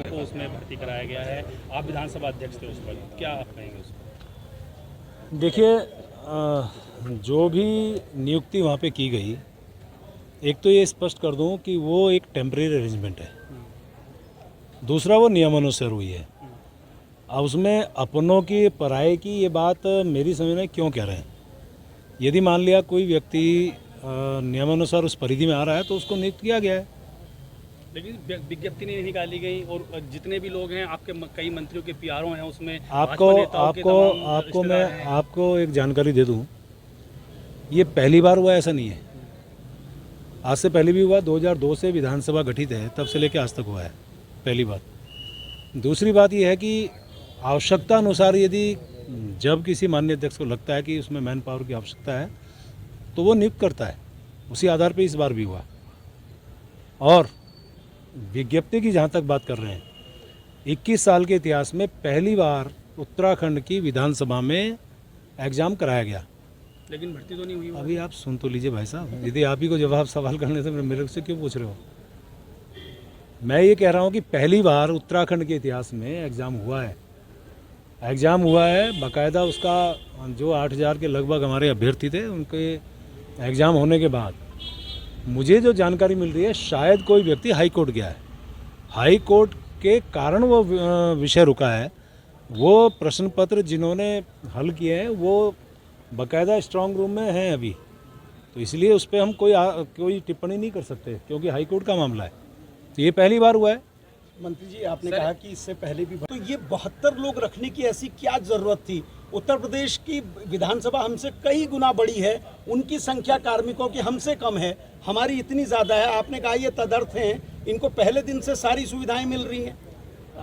को उसमें भर्ती कराया गया है। आप विधानसभा अध्यक्ष थे उस पर, क्या आप कहेंगे उस पर? देखिए, जो भी नियुक्ति वहाँ पे की गई, एक तो ये स्पष्ट कर दूं कि वो एक टेम्परेरी अरेंजमेंट है, दूसरा वो नियमानुसार हुई है। अब उसमें अपनों की पराये की ये बात मेरी समझ में क्यों कह रहे हैं। यदि मान लिया कोई व्यक्ति नियमानुसार उस परिधि में आ रहा है तो उसको नियुक्त किया गया है। लेकिन विज्ञप्ति नहीं निकाली गई और जितने भी लोग हैं आपके कई मंत्रियों के पीआरओ हैं उसमें आपको एक जानकारी दे दूं, ये पहली बार हुआ ऐसा नहीं है। आज से पहले भी हुआ, 2002 से विधानसभा गठित है तब से लेकर आज तक हुआ है, पहली बात। दूसरी बात यह है कि आवश्यकता अनुसार यदि जब किसी माननीय अध्यक्ष को लगता है कि उसमें मैन पावर की आवश्यकता है तो वो नियुक्त करता है, उसी आधार पर इस बार भी हुआ। और विज्ञप्ति की जहाँ तक बात कर रहे हैं, 21 साल के इतिहास में पहली बार उत्तराखंड की विधानसभा में एग्जाम कराया गया। लेकिन भर्ती तो नहीं हुई। अभी आप सुन तो लीजिए भाई साहब, यदि आप ही को जवाब सवाल करने से मेरे से क्यों पूछ रहे हो। मैं ये कह रहा हूँ कि पहली बार उत्तराखंड के इतिहास में एग्ज़ाम हुआ है, बाकायदा उसका जो 8000 के लगभग हमारे अभ्यर्थी थे उनके एग्ज़ाम होने के बाद मुझे जो जानकारी मिल रही है, शायद कोई व्यक्ति हाई कोर्ट गया है, हाई कोर्ट के कारण वो विषय रुका है। वो प्रश्न पत्र जिन्होंने हल किए हैं वो बाकायदा स्ट्रांग रूम में हैं अभी, तो इसलिए उस पर हम कोई टिप्पणी नहीं कर सकते क्योंकि हाई कोर्ट का मामला है। तो ये पहली बार हुआ है। मंत्री जी, आपने कहा कि इससे पहले भी, तो ये 72 लोग रखने की ऐसी क्या जरूरत थी? उत्तर प्रदेश की विधानसभा हमसे कई गुना बड़ी है, उनकी संख्या कार्मिकों की हमसे कम है, हमारी इतनी ज़्यादा है। आपने कहा ये तदर्थ हैं, इनको पहले दिन से सारी सुविधाएं मिल रही हैं।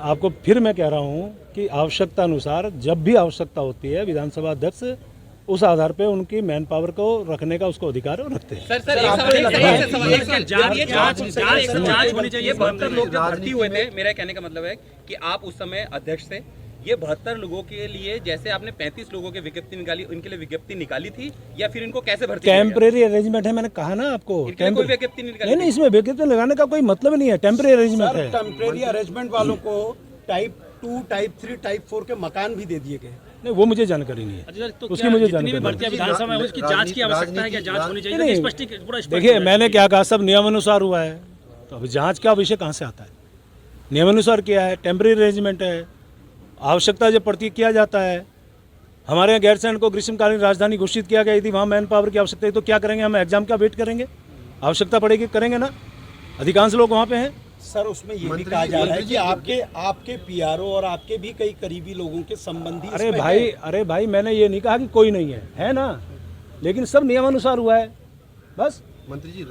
आपको फिर मैं कह रहा हूँ कि आवश्यकता अनुसार जब भी आवश्यकता होती है विधानसभा अध्यक्ष उस आधार पे उनकी मैन पावर को रखने का उसको अधिकार रखते हैं। सर जांच होनी चाहिए। 72 लोग जो भर्ती हुए थे, मेरा कहने का मतलब है कि आप उस समय अध्यक्ष थे, ये 72 लोगों के लिए जैसे आपने 35 लोगों की विज्ञप्ति निकाली, उनके लिए विज्ञप्ति निकाली थी या फिर इनको कैसे भर्ती? टेम्परेरी अरेंजमेंट है, मैंने कहा ना आपको। कोई विज्ञप्ति नहीं निकाली? नहीं, इसमें विज्ञप्ति लगाने का कोई मतलब नहीं है, टेम्परेरी अरेंजमेंट है। टेम्परेरी अरेंजमेंट वालों को टाइप 2, टाइप 3, टाइप 4 के मकान भी दे दिए गए। नहीं, वो मुझे जानकारी नहीं है। अच्छा, तो उसकी मुझे जानकारी भर्ती विधानसभा में उसकी जांच की आवश्यकता है, क्या जांच होनी चाहिए? देखिए, मैंने क्या कहा, सब नियमानुसार हुआ है, तो अभी जांच का विषय कहाँ से आता है? नियमानुसार किया है, टेम्परेरी अरेंजमेंट है, आवश्यकता जब पड़ती किया जाता है। हमारे यहाँ गैरसैंण को ग्रीष्मकालीन राजधानी घोषित किया गया, यदि वहाँ मैन पावर की आवश्यकता है तो क्या करेंगे? हम एग्जाम का वेट करेंगे, आवश्यकता पड़ेगी करेंगे ना। अधिकांश लोग वहाँ पे हैं। सर, उसमें ये भी कहा जा रहा है कि आपके पीआरओ और आपके भी कई करीबी लोगों के संबंधी। अरे भाई, मैंने ये नहीं कहा कि कोई नहीं है ना, लेकिन सब नियमानुसार हुआ है बस। मंत्री जी,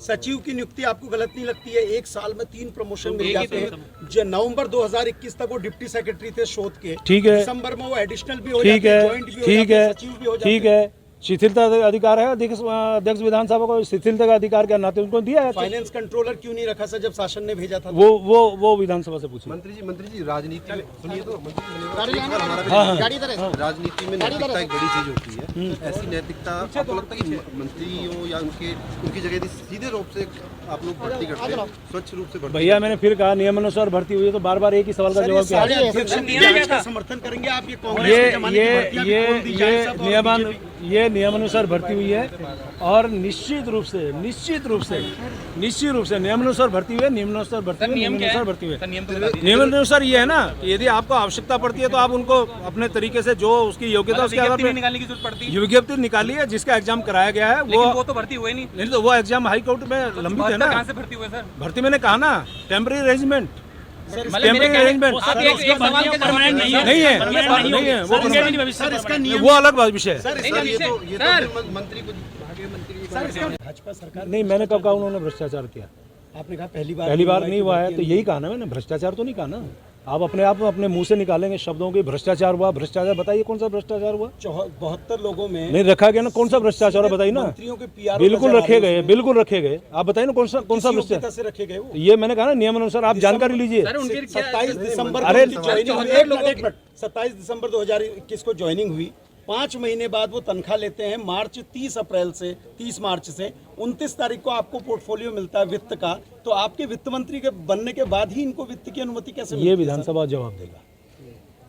सचिव की नियुक्ति आपको गलत नहीं लगती है? एक साल में 3 प्रमोशन मिल जाते हैं। जो नवंबर 2021 तक वो डिप्टी सेक्रेटरी थे शोध के, ठीक है। दिसंबर में वो एडिशनल भी हो जाते हैं, जॉइंट भी हो जाते हैं, सचिव भी हो जाते हैं। ठीक है, शिथिलता अधिकार है अध्यक्ष विधानसभा को, शिथिलता का अधिकार के नाते उनको दिया है। फाइनेंस कंट्रोलर क्यों नहीं रखा सर, जब शासन ने भेजा था? वो विधानसभा से पूछिए। मंत्री जी, राजनीति में सुनिए तो, राजनीति में नैतिकता एक बड़ी चीज होती है। ऐसी नैतिकता आपको लगता है कि मंत्रियों या उनकी जगह यदि सीधे रूप से आप लोग भर्ती करते हैं, स्वच्छ रूप से भर्ती? भैया, मैंने फिर कहा नियमानुसार भर्ती हुई है, तो बार बार एक ही सवाल का जवाब क्या? समर्थन करेंगे आप? ये नियमानुसार भर्ती हुई है और निश्चित रूप से नियमानुसार भर्ती हुई है। नियमानुसार ये है ना कि यदि आपको आवश्यकता पड़ती है तो आप उनको अपने तरीके से जो उसकी योग्यता उसके आधार पर निकालने की जरूरत पड़ती है। विज्ञप्ति निकाली है, जिसका एग्जाम कराया गया है वो तो भर्ती हुए नहीं, तो वो एग्जाम हाई कोर्ट में लंबित है ना। कहाँ से भर्ती हुए सर? भर्ती मैंने कहा ना, टेम्परेरी अरेंजमेंट नहीं है, वो अलग विषय है। भाजपा सरकार नहीं, मैंने कब कहा उन्होंने भ्रष्टाचार किया? आपने कहा पहली बार नहीं हुआ है, तो यही कहा ना मैंने, भ्रष्टाचार तो नहीं कहा ना। आप अपने मुंह से निकालेंगे शब्दों की, भ्रष्टाचार हुआ, भ्रष्टाचार बताइए कौन सा भ्रष्टाचार हुआ? 72 लोगों में नहीं रखा गया ना, कौन सा भ्रष्टाचार है बताइए ना। मंत्रियों के पीआर बिल्कुल रखे गए, आप बताइए ना कौन सा भ्रष्टाचार से रखे गए? ये मैंने कहा ना, नियमानुसार आप जानकारी लीजिए। 27 दिसंबर 27 दिसंबर 2021 को ज्वाइनिंग हुई, 5 महीने बाद वो तनख्वाह लेते हैं। 30 मार्च से 29 तारीख को आपको पोर्टफोलियो मिलता है वित्त का, तो आपके वित्त मंत्री के बनने के बाद ही इनको वित्त की अनुमति कैसे मिलती ये है, विधानसभा जवाब देगा,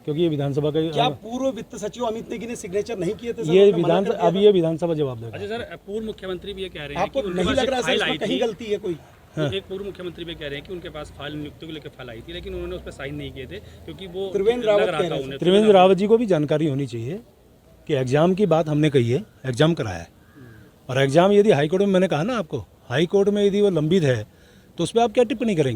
क्योंकि ये विधानसभा का क्या पूर्व वित्त सचिव अमित नेगी ने सिग्नेचर नहीं किए थे सर? ये उन्होंने मना विधान कर दिया अब था? ये विधानसभा जवाब देगा। अच्छा सर, पूर्व मुख्यमंत्री भी ये कह रहे हैं आपको कि उनके नहीं पास लग एक रहा है फाइल सर आई इसमें कहीं थी। गलती है कोई? एक पूर्व मुख्यमंत्री भी कह रहे हैं कि उनके पास फाइल नियुक्ति को लेकर फाइल आई थी, लेकिन उन्होंने उस पर साइन नहीं किए थे क्योंकि वो त्रिवेंद्र लग रावत रहा कह था रहे उन्हें। त्रिवेंद्र रावत जी को भी जानकारी होनी चाहिए कि एग्जाम की बात हमने कही है, एग्जाम कराया है, और एग्जाम यदि हाईकोर्ट में, मैंने कहा ना आपको, हाईकोर्ट में यदि वो लंबित है तो उस पर आप क्या टिप्पणी करेंगे?